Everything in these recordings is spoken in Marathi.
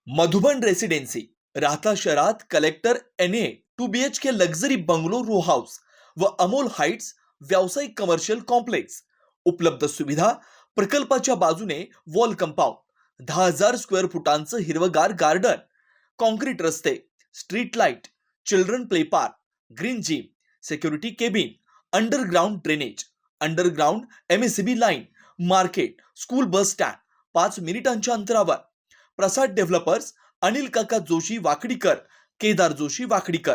मधुबन रेसिडेन्सी राहता शहरात collector NA 2 BHK luxury bungalow row house व अमोल हाइट्स व्यावसायिक कमर्शियल कॉम्प्लेक्स. उपलब्ध सुविधा प्रकल्पाच्या बाजूने वॉल कंपाऊंड, 10,000 स्क्वेअर फुटांचं हिरवगार गार्डन, कॉन्क्रीट रस्ते, street light, children play park, green gym, security cabin, underground drainage, underground MSCB line, market, school bus stand 5 मिनिटांच्या अंतरावर. प्रसाद डेव्हलपर्स, अनिल काका जोशी वाकडीकर, केदार जोशी वाकडीकर.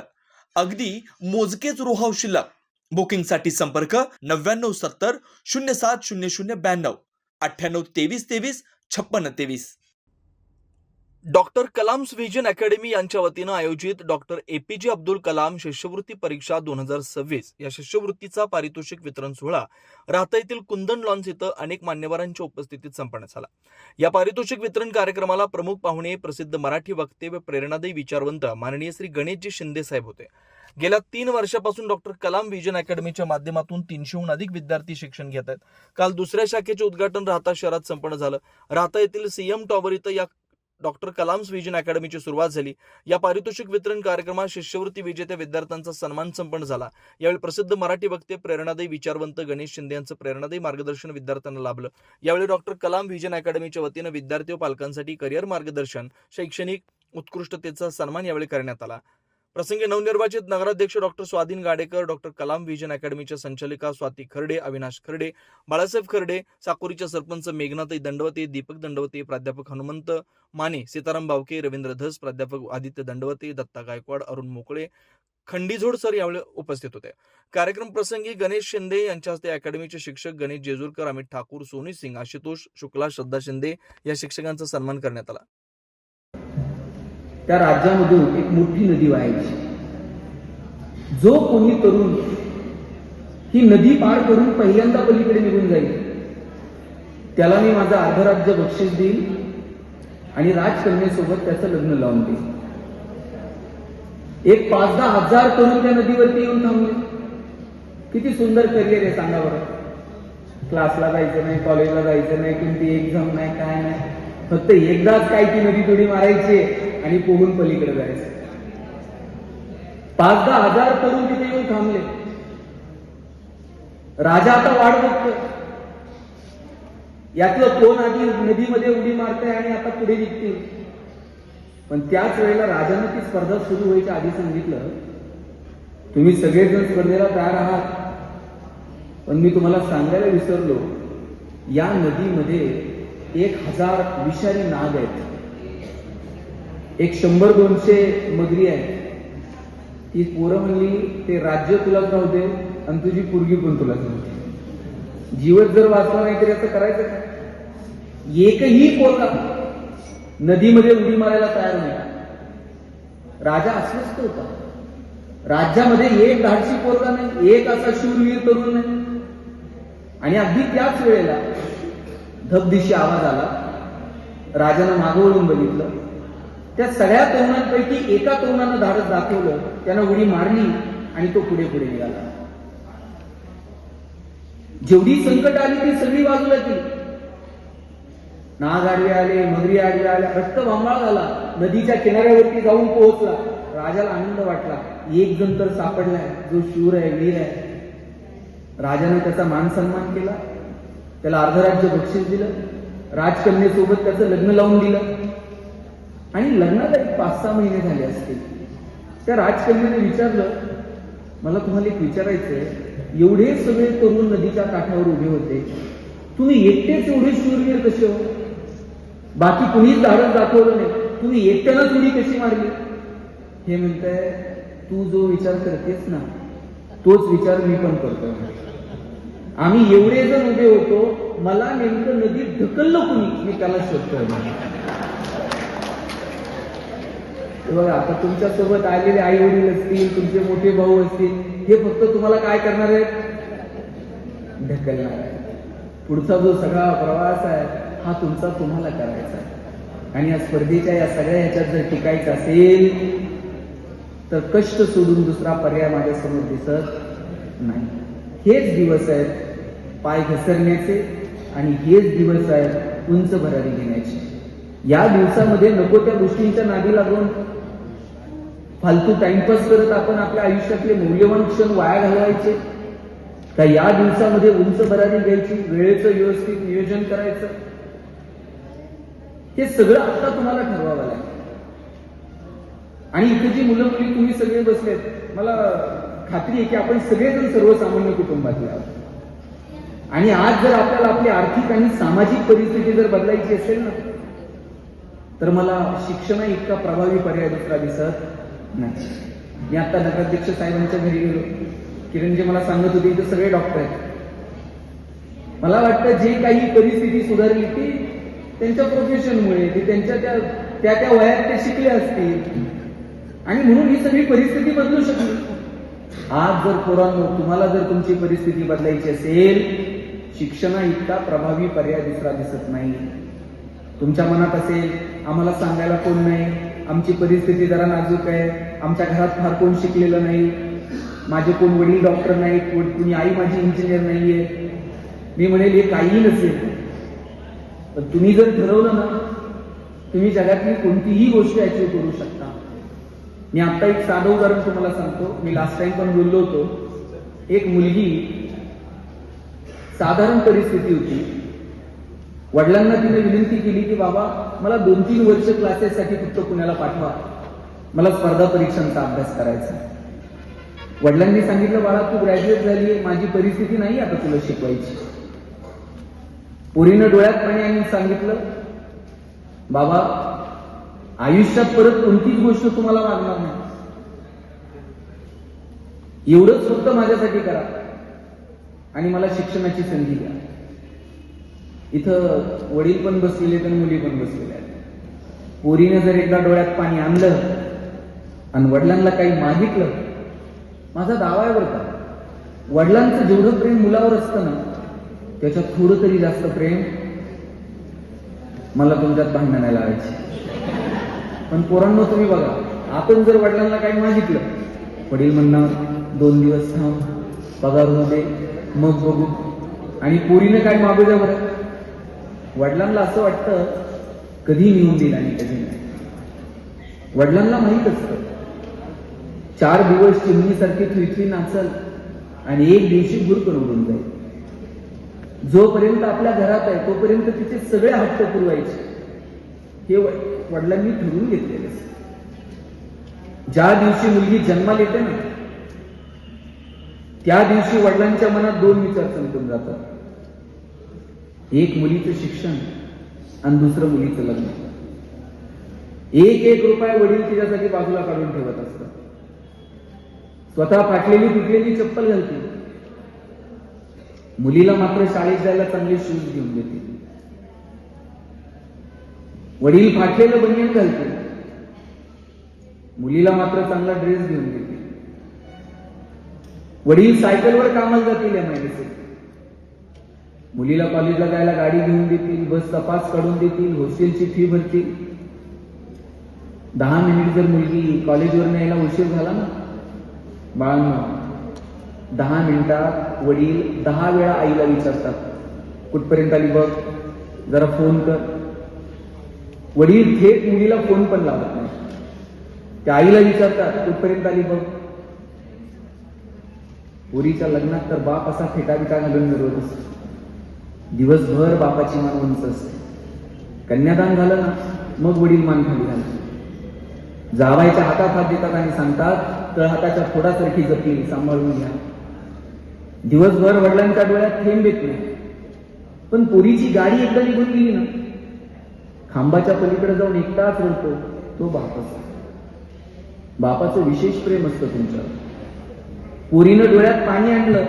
अगदी मोजकेच रो हाऊस शिल्लक. बुकिंगसाठी संपर्क 9970 070092 982323 5623. डॉक्टर कलाम विजन अकॅडमी यांच्या वतीनं आयोजित डॉक्टर APJ अब्दुल कलाम शिष्यवृत्ती परीक्षा 2026 या शिष्यवृत्तीचा पारितोषिक वितरण सोहळा राहता येथील कुंदन लॉन्स इथं अनेक मान्यवरांच्या उपस्थितीत संपन्न झाला. या पारितोषिक वितरण कार्यक्रमाला प्रमुख पाहुणे प्रसिद्ध मराठी वक्ते व प्रेरणादायी विचारवंत माननीय श्री गणेशजी शिंदे साहेब होते. गेल्या 3 वर्षापासून डॉक्टर कलाम विजन अकॅडमीच्या माध्यमातून 300हून अधिक विद्यार्थी शिक्षण घेत आहेत. काल दुसऱ्या शाखेचे उद्घाटन राहता शहरात संपन्न झालं. राहता येथील CM टॉवर इथं या डॉक्टर कलाम विजन अकॅडमीची सुरुवात झाली. या पारितोषिक वितरण कार्यक्रमात शिष्यवृत्ती विजेत्या विद्यार्थ्यांचा सन्मान संपन्न झाला. यावेळी प्रसिद्ध मराठी वक्ते प्रेरणादायी विचारवंत गणेश शिंदे यांचं प्रेरणादायी मार्गदर्शन विद्यार्थ्यांना लाभलं. यावेळी डॉक्टर कलाम विजन अकॅडमीच्या वतीनं विद्यार्थी व पालकांसाठी करिअर मार्गदर्शन, शैक्षणिक उत्कृष्टतेचा सन्मान यावेळी करण्यात आला. प्रसंगी नवनिर्वाचित नगराध्यक्ष डॉक्टर स्वाधीन गाडेकर, डॉक्टर कलाम विजन अकॅडमीच्या संचालिका स्वाती खर्डे, अविनाश खर्डे, बाळासाहेब खर्डे, साकोरीच्या सरपंच मेघनाताई दंडवते, दीपक दंडवते, प्राध्यापक हनुमंत माने, सीताराम बावके, रवींद्र धस, प्राध्यापक आदित्य दंडवते, दत्ता गायकवाड, अरुण मोकळे, खंडीझोड सर यावेळी उपस्थित होते. कार्यक्रम प्रसंगी गणेश शिंदे यांच्या हस्ते अकॅडमीचे शिक्षक गणेश जेजूरकर, अमित ठाकूर, सोनी सिंग, आशुतोष शुक्ला, श्रद्धा शिंदे या शिक्षकांचा सन्मान करण्यात आला. त्या राज्यामधून एक मोठी नदी वाहायची. जो कोणी तरुण ही नदी पार करून पहिल्यांदा पलीकडे निघून जाईल त्याला मी माझं अर्धराज्य बक्षीस देईल आणि राजकन्येसोबत त्याचं लग्न लावून देईल. एक 5-10 हजार तरुण त्या नदीवरती येऊन थांबले. किती सुंदर करिअर आहे सांगा बरं. क्लासला जायचं नाही, कॉलेजला जायचं नाही, कोणती एक्झाम नाही, काय नाही, फक्त एकदाच काय ती नदी थोडी मारायची आणि पोहून पलीकडे जायचं. 5-10 हजार तरुण तिथे येऊन थांबले. राजा आता वाट बघतोय यातलं कोण आधी नदीमध्ये उडी मारतंय आणि आता पुढे निघतील. पण त्याच वेळेला राजाने ती स्पर्धा सुरू व्हायच्या आधी सांगितलं, तुम्ही सगळेजण स्पर्धेला तयार आहात, पण मी तुम्हाला सांगायला विसरलो, या नदीमध्ये 1000 विषारी नाग आहेत, एक 100-200 मगरी आहेत. ती पोरं म्हणली ते राज्य तुलाच राहू दे आणि तुझी पोरगी पण तुलाच राहू दे. जीवच जर वाचला नाही तरी असं करायचं काय. एकही पोरगा नदीमध्ये उडी मारायला तयार नाही. राजा अस्वस्थ होता. राज्यामध्ये एक धाडसी पोरगा नाही, एक असा शूरवीर तरुण नाही. आणि अगदी त्याच वेळेला धबदिशी आवाज आला. राजानं मागं वळून बघितलं. त्या सगळ्या तरुणांपैकी एका तरुणानं धाडस दाखवलं, त्यानं उडी मारली आणि तो पुढे पुढे निघाला. जेवढी संकट आली ती सगळी बाजूला केली. नाग आडवे आले, मगरी आडवे आल्या, रक्तबंबाळ झाला. नदीच्या किनाऱ्यावरती जाऊन पोहोचला. राजाला आनंद वाटला, एक जण तर सापडलाय जो शूर आहे, वीर आहे. राजाने त्याचा मान सन्मान केला, त्याला अर्धराज्य बक्षीस दिलं, राजकन्येसोबत त्याचं लग्न लावून दिलं. आणि लग्नाला एक 5-6 महिने झाले असतील. त्या राजकन्येने विचारलं, मला तुम्हाला एक विचारायचंय, एवढे सगळे तरुण नदीच्या काठावर उभे होते, तुम्ही एकटेच एवढे शूरवीर कसे हो? बाकी कुणीच धाडस दाखवलं नाही, तुम्ही एकट्यानंच उडी कशी मारली? हे म्हणताय, तू जो विचार करतेस ना तोच विचार मी पण करतोय. आम्ही एवढे जण उभे होतो, मला नेमकं नदीत ढकललं कुणी मी त्याला शोधतोय. बघा, आता तुमच्या सोबत आलेले आई वडील असतील, तुमचे मोठे भाऊ असतील, हे फक्त तुम्हाला काय करणार आहेत? ढकलणार आहे. पुढचा जो सगळा प्रवास आहे हा तुमचा तुम्हाला करायचा आहे. आणि या स्पर्धेच्या या सगळ्या ह्याच्यात जर टिकायचं असेल तर कष्ट सोडून दुसरा पर्याय माझ्यासमोर दिसत नाही. हेच दिवस आहेत पाय घसरण्याचे आणि हेच दिवस आहेत उंच भरारी घेण्याचे. या दिवसामध्ये नको त्या गोष्टींच्या नादी लागून फालतू टाइमपास करत आपण आपल्या आयुष्यातले मौल्यवान क्षण वाया घालवायचे का? या दिवसामध्ये उंच भरारी घ्यायची, वेळेचं व्यवस्थित नियोजन करायचं, हे सगळं आता तुम्हाला ठरवावं लागेल. आणि इथे जी मुलं मुली तुम्ही सगळे बसलेत, मला खात्री आहे की आपण सगळेजण सर्वसामान्य कुटुंबातले आहोत. आणि आज जर आपल्याला आपली आर्थिक आणि सामाजिक परिस्थिती जर बदलायची असेल ना, तर मला शिक्षणा इतका प्रभावी पर्याय दुसरा दिसत नाही. मी आता नगराध्यक्ष साहेबांच्या घरी गेलो, किरणजी मला सांगत होते इथे सगळे डॉक्टर आहेत. मला वाटतं जे काही परिस्थिती सुधारली ती त्यांच्या प्रोफेशनमुळे, ती त्यांच्या त्या वयात ते शिकले असतील आणि म्हणून ही सगळी परिस्थिती बदलू शकली. आज जर पोरांनो तुम्हाला जर तुमची परिस्थिती बदलायची असेल, शिक्षणा इतका प्रभावी पर्याय दुसरा दिसत नाही. तुमच्या मनात असेल आम्हाला सांगायला कोण नाही, आमची परिस्थिती जरा नाजूक आहे, आमच्या घरात फार कोण शिकलेलं नाही, माझे कोण वडील डॉक्टर नाहीत, कुणी आई माझी इंजिनियर नाहीये. मी म्हणेल हे काही नसेल, पण तुम्ही जर ठरवलं ना, तुम्ही जगातली कोणतीही गोष्ट अचीव करू शकता. मी आता एक साधं उदाहरण तुम्हाला सांगतो. मी लास्ट टाइम पण बोललो होतो. एक मुलगी साधारण परिस्थिती होती. वडिलांना तिने विनंती केली की बाबा मला 2-3 वर्ष क्लासेससाठी फक्त पुण्याला पाठवा, मला स्पर्धा परीक्षांचा अभ्यास करायचा. वडिलांनी सांगितलं बाळा तू ग्रॅज्युएट झाली, माझी परिस्थिती नाही आता तुला शिकवायची. पोरीनं डोळ्यात पाणी आणून सांगितलं बाबा आयुष्यात परत कोणतीच गोष्ट तुम्हाला मागणार नाही, एवढंच फक्त माझ्यासाठी करा आणि मला शिक्षणाची संधी द्या. इथं वडील पण बसलेले आणि मुली पण बसलेल्या आहेत. पोरीने जर एकदा डोळ्यात पाणी आणलं आणि वडिलांना काही मागितलं, माझा दावा आहे बरं का, वडिलांचं जेवढं प्रेम मुलावर असतं ना, त्याच्यात थोडं तरी जास्त प्रेम मला तुमच्यात भांडण लावायची. पण पोरांनो तुम्ही बघा, आपण जर वडिलांना काही मागितलं, वडील म्हणणार 2 दिवस थांब, पगार होऊ दे मग बघू. आणि पोरीने काय मागू द्या बरं, वडिलांना असं वाटतं कधी नेऊन देईल आणि कधी नाही. वडिलांना माहीत असतं 4 दिवस चिमणीसारखी थुईथुई नाचल आणि एक दिवशी भुरकन उडून जाईल. जोपर्यंत आपल्या घरात आहे तोपर्यंत तिचे सगळे हट्ट पुरवायचे, हे वडिलांनी ठरवून घेतलेले. ज्या दिवशी मुलगी जन्माला येते ना, त्या दिवशी वडिलांच्या मनात 2 विचार चमकून जातात. एक मुलीचं शिक्षण आणि दुसरं मुलीचं लग्न. 1-1 रुपया वडील तिच्यासाठी बाजूला काढून ठेवत असतात. स्वतः फाटलेली तुटलेली चप्पल घालतील, मुलीला मात्र शाळेत जायला चांगले शूज घेऊन देतील. वडील फाटलेलं बनियन घालतील, मुलीला मात्र चांगला ड्रेस घेऊन देतील. वडील सायकलवर कामाला जातील MIDC, मुलीला कॉलेजला जायला गाडी घेऊन देतील, बसचा पास काढून देतील, हॉस्टेलची फी भरतील. 10 मिनिट जर मुलगी कॉलेजवर यायला उशीर झाला ना, बाळांनो 10 मिनिटात वडील 10 वेळा आईला विचारतात कुठपर्यंत आली बघ, जरा फोन कर. वडील थेट मुलीला फोन पण लावत नाही, त्या आईला विचारतात कुठपर्यंत आली बघ. पोरीच्या लग्नात तर बाप असा फेटाबिटा घालून मिरवत असतो, दिवसभर बापाची मान उंच असते. कन्यादान झालं ना, मग वडील मान खाली घालतात, जावायच्या हातात हात देतात आणि सांगतात तळहाताच्या फोडासारखी जपली, सांभाळून घ्या. दिवसभर वडिलांच्या डोळ्यात थेंब येत नाही. पण पोरीची गाडी एकदा निघून गेली ना, खांबाच्या पलीकडे जाऊन एकटाच रडतो तो बाप असतो. बापाचं विशेष प्रेम असतं तुमच्यावर. पोरीनं डोळ्यात पाणी आणलं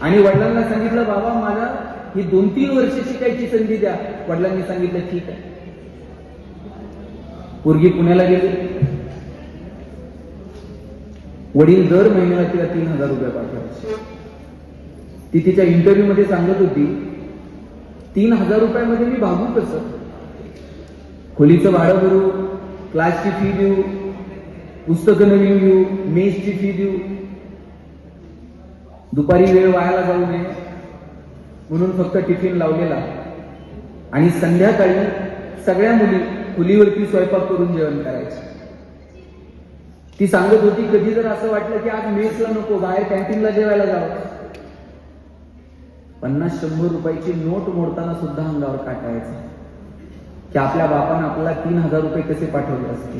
आणि वडिलांना सांगितलं बाबा मला ही 2-3 वर्ष शिकायची संधी द्या. वडिलांनी सांगितलं ठीक आहे. पोरगी पुण्याला गेली, वडील दर महिन्याला तिला 3,000 रुपये पाठवायचे. ती तिच्या इंटरव्ह्यू मध्ये सांगत होती 3,000 रुपयामध्ये मी भागू कसं, खोलीचं भाडं भरू, क्लासची फी देऊ, पुस्तकं नवीन घेऊ, मेसची फी देऊ, दुपारी वेळ वायाला जाऊ नये म्हणून फक्त टिफिन लावलेला आणि संध्याकाळी सगळ्या मुली चुलीवरती स्वयंपाक करून जेवण करायचे. ती सांगत होती कधी जर असं वाटलं की आज मेसला नको, बाहेर कॅन्टीनला जेवायला जावं, 50-100 रुपयाची नोट मोडताना सुद्धा अंगावर काटायचं की आपल्या बापानं आपल्याला 3,000 रुपये कसे पाठवले असते.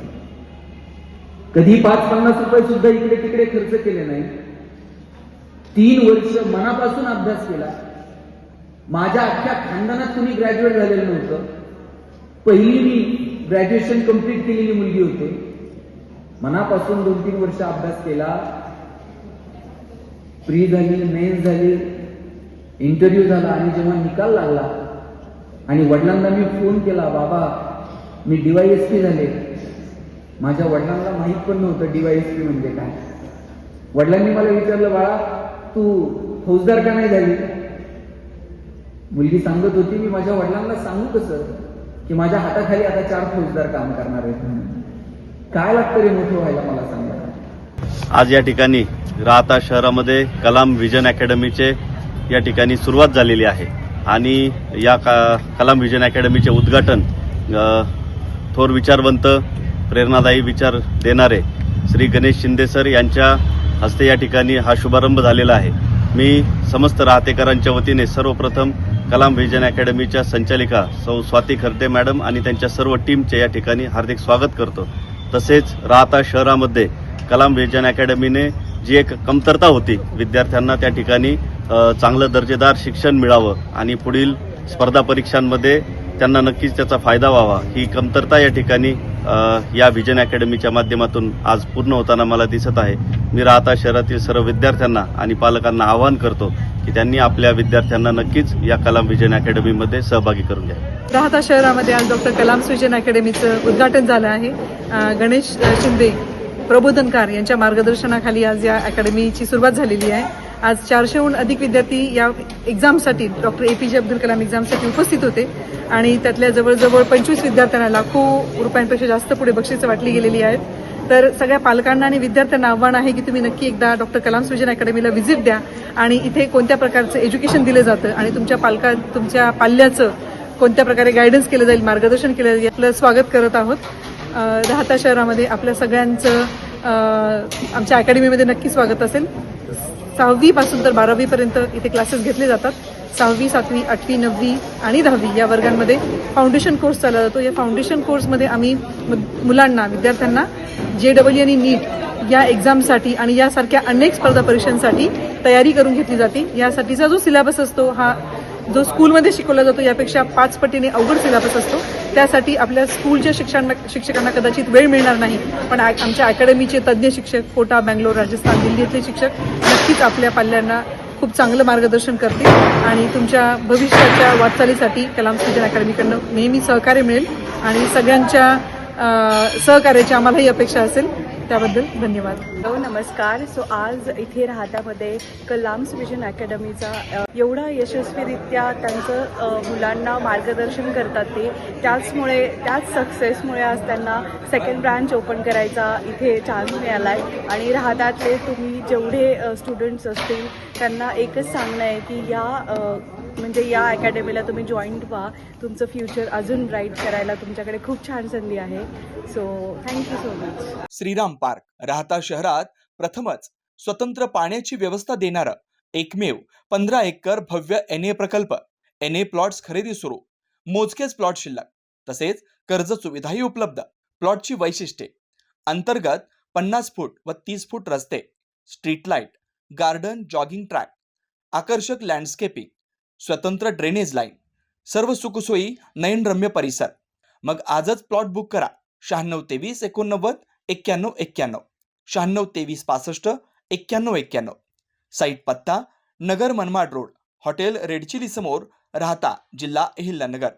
कधी 5-50 रुपये सुद्धा इकडे तिकडे खर्च केले नाही. 3 वर्ष मनापासून अभ्यास केला. माझ्या अख्ख्या खानदानात कुणी ग्रॅज्युएट झालेलं नव्हतं. पहिली मी ग्रॅज्युएशन कंप्लीट केलेली मुलगी होते. मनापासून 2-3 वर्ष अभ्यास केला. प्री झाली, मेन्स झाली, इंटरव्ह्यू झाला आणि जेव्हा निकाल लागला आणि वडिलांना मी फोन केला, बाबा मी DYSP झाले. माझ्या वडिलांना माहित पण नव्हतं DYSP म्हणजे काय. वडिलांनी मला विचारलं, बाळा तू फौजदार का नाही झाली? मुलगी सांगत होती, मी माझ्या वडिलांना सांगू कसं की माझ्या हाताखाली आता 4 फौजदार काम करणार आहेत म्हणून. काय लागतं रे मोठं व्हायला मला सांगा. आज या ठिकाणी राहता शहरामध्ये कलाम विजन अकॅडमीचे या ठिकाणी सुरुवात झालेली आहे आणि या कलाम विजन अकॅडमीचे उद्घाटन थोर विचारवंत, प्रेरणादायी विचार देणारे श्री गणेश शिंदे सर यांच्या हस्ते या ठिकाणी हा शुभारंभ झालेला आहे. मी समस्त राहतेकरांच्या वतीने सर्वप्रथम कलाम विजन अकॅडमीच्या संचालिका सौ स्वाती खर्ते मॅडम आणि त्यांच्या सर्व टीमचे या ठिकाणी हार्दिक स्वागत करतो. तसेच राहता शहरामध्ये कलाम विजन अकॅडमीने जी एक कमतरता होती, विद्यार्थ्यांना त्या ठिकाणी चांगलं दर्जेदार शिक्षण मिळावं आणि पुढील स्पर्धा परीक्षांमध्ये त्यांना नक्कीच त्याचा फायदा व्हावा, ही कमतरता या ठिकाणी या विजन अकॅडमीच्या माध्यमातून आज पूर्ण होताना मला दिसत आहे. मी राहता शहरातील सर्व विद्यार्थ्यांना आणि पालकांना आवाहन करतो की त्यांनी आपल्या विद्यार्थ्यांना नक्कीच या कलाम विजन अकॅडमीमध्ये सहभागी करून घ्यावे. राहता शहरामध्ये आज डॉक्टर कलाम विजन अकॅडमीचं उद्घाटन झालं आहे. गणेश शिंदे प्रबोधनकार यांच्या मार्गदर्शनाखाली आज या अकॅडमीची सुरुवात झालेली आहे. आज 400हून अधिक विद्यार्थी या एक्झामसाठी, डॉक्टर APJ अब्दुल कलाम एक्झामसाठी उपस्थित होते आणि त्यातल्या जवळजवळ 25 विद्यार्थ्यांना लाखो रुपयांपेक्षा जास्त पुढे बक्षिसं वाटली गेलेली आहेत. तर सगळ्या पालकांना आणि विद्यार्थ्यांना आव्हान आहे की तुम्ही नक्की एकदा डॉक्टर कलाम विजन अकॅडमीला व्हिजिट द्या आणि इथे कोणत्या प्रकारचं एज्युकेशन दिलं जातं आणि तुमच्या पाल्याचं कोणत्या प्रकारे गायडन्स केलं जाईल, मार्गदर्शन केलं जाईल. आपलं स्वागत करत आहोत. राहता शहरामध्ये आपल्या सगळ्यांचं आमच्या अकॅडमीमध्ये नक्की स्वागत असेल. 6वी पासून तर 12वी पर्यंत इथे क्लासेस घेतले जातात. 6वी, 7वी, 8वी, 9वी आणि 10वी या वर्गांमध्ये फाउंडेशन कोर्स चालला जातो. या फाउंडेशन कोर्समध्ये आम्ही मुलांना, विद्यार्थ्यांना JEE आणि NEET या एक्झामसाठी आणि यासारख्या अनेक स्पर्धा परीक्षांसाठी तयारी करून घेतली जाते. यासाठीचा जो सिलेबस असतो हा जो स्कूलमध्ये शिकवला जातो यापेक्षा 5 पटीने अवघड सिलेबस असतो. त्यासाठी आपल्या स्कूलच्या शिक्षकांना कदाचित वेळ मिळणार नाही, पण आमच्या अकॅडमीचे तज्ज्ञ शिक्षक कोटा, बँगलोर, राजस्थान, दिल्लीतले शिक्षक नक्कीच आपल्या पाल्यांना खूप चांगलं मार्गदर्शन करतील आणि तुमच्या भविष्याच्या वाटचालीसाठी कलाम विजन अकॅडमीकडनं नेहमी सहकार्य मिळेल आणि सगळ्यांच्या सहकार्याची आम्हालाही अपेक्षा असेल. त्याबद्दल धन्यवाद. नमस्कार. आज इथे राहत्यामध्ये कलाम्स विजन अकॅडमीचा एवढा यशस्वीरित्या त्यांचं मुलांना मार्गदर्शन करतात त्याच सक्सेसमुळे आज त्यांना सेकंड ब्रांच ओपन करायचा इथे चान्स मिळाला आहे आणि राहत्यातले तुम्ही जेवढे स्टुडंट्स असतील त्यांना एकच सांगणं आहे की या अकॅडमीला तुम्ही जॉईंट व्हा. तुमचं फ्युचर अजून ब्राईट करायला तुमच्याकडे खूप छान संधी आहे. So thank you so much. Shriram park राहता शहरात प्रथमच स्वतंत्र पाण्याची व्यवस्था देणारं एकमेव 15 एकर भव्य NA प्रकल्प. NA प्लॉट्स खरेदी सुरू. मोजकेच प्लॉट शिल्लक. तसेच कर्ज सुविधाही उपलब्ध. प्लॉटची वैशिष्ट्ये: अंतर्गत 50 फूट व 30 फूट रस्ते, street light, garden, jogging track, आकर्षक लँडस्केपिंग, स्वतंत्र ड्रेनेज लाईन, सर्व सुखसोयी, नयनरम्य परिसर. मग आजच प्लॉट बुक करा. 9623 89 91 91, 9623 65 91 91. साईट पत्ता: नगर Manmad road, hotel red chilli समोर, राहता, जिल्हा अहिल्यानगर.